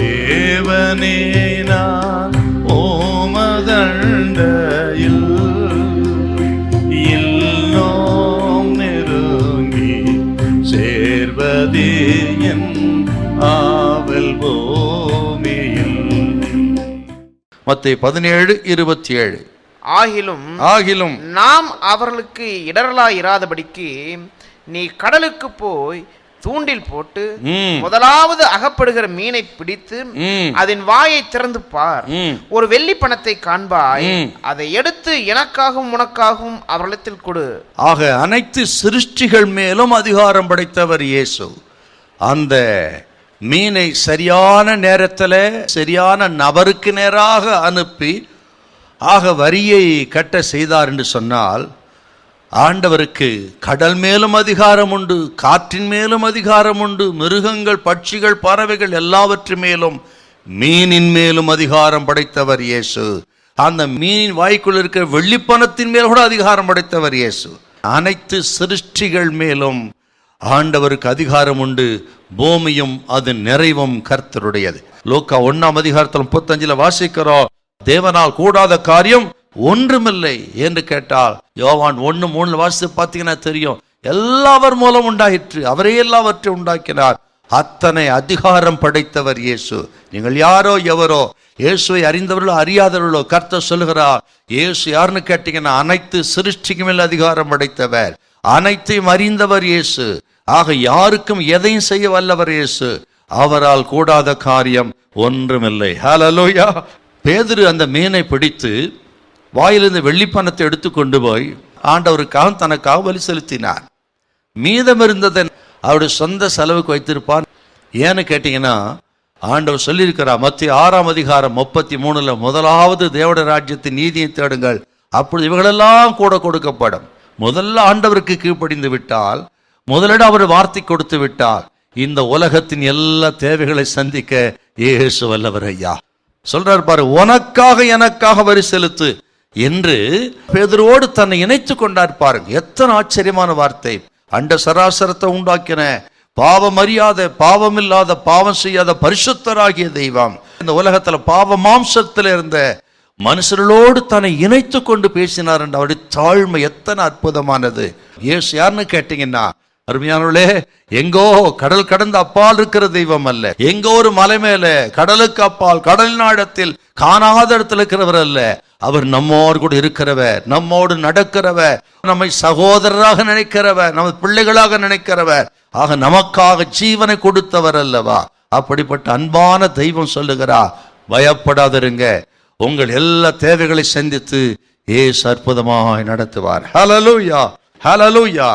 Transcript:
தேவனே நான் ஓமதண்டையில் இல்லோம் நெருங்கி சேர்வதே என் ஆவல் பூமியில். மத்தேயு 17:27. ஆகிலும் நாம் அவர்களுக்கு இடரலாய் இராதபடிக்கு நீ கடலுக்கு போய் தூண்டில் போட்டு முதலாவது அகப்படுகிற மீனை பிடித்து அதன் வாயை திறந்து பார். ஒரு வெள்ளி பணத்தை காண்பாய், அதை எடுத்து எனக்காகவும் உனக்காகவும் அவர்களிடத்தில் கொடு. ஆக அனைத்து சிருஷ்டிகள் மேலும் அதிகாரம் படைத்தவர் இயேசு. அந்த மீனை சரியான நேரத்தில் சரியான நபருக்கு நேராக அனுப்பி வரியை கட்ட செய்தார் என்று சொன்னால், ஆண்டவருக்கு கடல் மேலும் அதிகாரம் உண்டு, காற்றின் மேலும் அதிகாரம் உண்டு, மிருகங்கள், பட்சிகள், பறவைகள் எல்லாவற்றின் மேலும், மீனின் மேலும் அதிகாரம் படைத்தவர் இயேசு. அந்த மீனின் வாய்க்குள் இருக்கிற வெள்ளிப்பணத்தின் மேல் கூட அதிகாரம் படைத்தவர் இயேசு. அனைத்து சிருஷ்டிகள் மேலும் ஆண்டவருக்கு அதிகாரம் உண்டு. பூமியும் அது நிறைவும் கர்த்தருடையது. லூக்கா 1:35 வாசிக்கிறோம், தேவனால் கூடாத காரியம் ஒன்றுமில்லை என்று கேட்டால், யோவான் 1:3 வாசித்து பார்த்தீங்கன்னா தெரியும், எல்லாவர் மூலம் உண்டாயிற்று, அவரே எல்லாவற்றையும் உண்டாக்கினார். அத்தனை அதிகாரம் படைத்தவர் இயேசு. நீங்கள் யாரோ எவரோ, இயேசுவை அறிந்தவர்களோ அறியாதவர்களோ, கர்த்தர் சொல்லுகிறார், இயேசு யாருன்னு கேட்டீங்கன்னா அனைத்து சிருஷ்டிக்கு மேல் அதிகாரம் படைத்தவர், அனைத்தையும் அறிந்தவர் இயேசு. ஆக யாருக்கும் எதையும் செய்ய வல்லவர் இயேசு. அவரால் கூடாத காரியம் ஒன்றுமில்லை. ஹல்லேலூயா. பேதுரு அந்த மீனை பிடித்து வாயிலிருந்து வெள்ளிப்பணத்தை எடுத்து கொண்டு போய் ஆண்டவருக்காக தனக்காக பலி செலுத்தினார். மீதம் இருந்ததை அவருடைய சொந்த செலவுக்கு வைத்திருப்பார். ஏன்னு கேட்டீங்கன்னா, ஆண்டவர் சொல்லியிருக்கிறார் மத்தேயு 6:33 முதலாவது தேவனுடைய ராஜ்யத்தின் நீதியை தேடுங்கள், அப்பொழுது இவங்களெல்லாம் கூட கொடுக்கப்படும். முதல்ல ஆண்டவருக்கு கீழ்ப்படிந்து விட்டால், முதலிடம் அவர் வார்த்தை கொடுத்து விட்டால், இந்த உலகத்தின் எல்லா தேவைகளை சந்திக்க இயேசு வல்லவர் ஐயா. சொல்றார் பாரு, உனக்காக எனக்காக வரி செலுத்து என்று பேதுருவோடு தன்னை இணைத்து கொண்டார். பாருங்க எத்தனை ஆச்சரியமான வார்த்தை. அண்ட சராசரத்தை உண்டாக்கின பாவம் அறியாத, பாவம் இல்லாத, பாவம் செய்யாத பரிசுத்தராகிய தெய்வம் இந்த உலகத்துல பாவ மாம்சத்தில் இருந்த மனுஷர்களோடு தன்னை இணைத்து கொண்டு பேசினார் என்ற அவருடைய தாழ்மை எத்தனை அற்புதமானது. இயேசு யாருன்னு கேட்டீங்கன்னா, அருமையானவர்களே, எங்கோ கடல் கடந்த அப்பால் இருக்கிற தெய்வம் அல்ல, எங்கோ ஒரு மலை மேல கடலுக்கு அப்பால் கடல் நாடத்தில் காணாத இடத்துல இருக்கிறவர் அல்ல. அவர் நம்மோடு கூட இருக்கிறவர், நம்மோடு நடக்கிறவர், நம்மை சகோதரராக நினைக்கிறவர், நம்ம பிள்ளைகளாக நினைக்கிறவர். ஆக நமக்காக ஜீவனை கொடுத்தவர் அல்லவா. அப்படிப்பட்ட அன்பான தெய்வம் சொல்லுகிறார், பயப்படாதிருங்க, உங்கள் எல்லா தேவைகளை சந்தித்து இயேசு அற்புதமாய் நடத்துவார். ஹல்லேலூயா, ஹல்லேலூயா.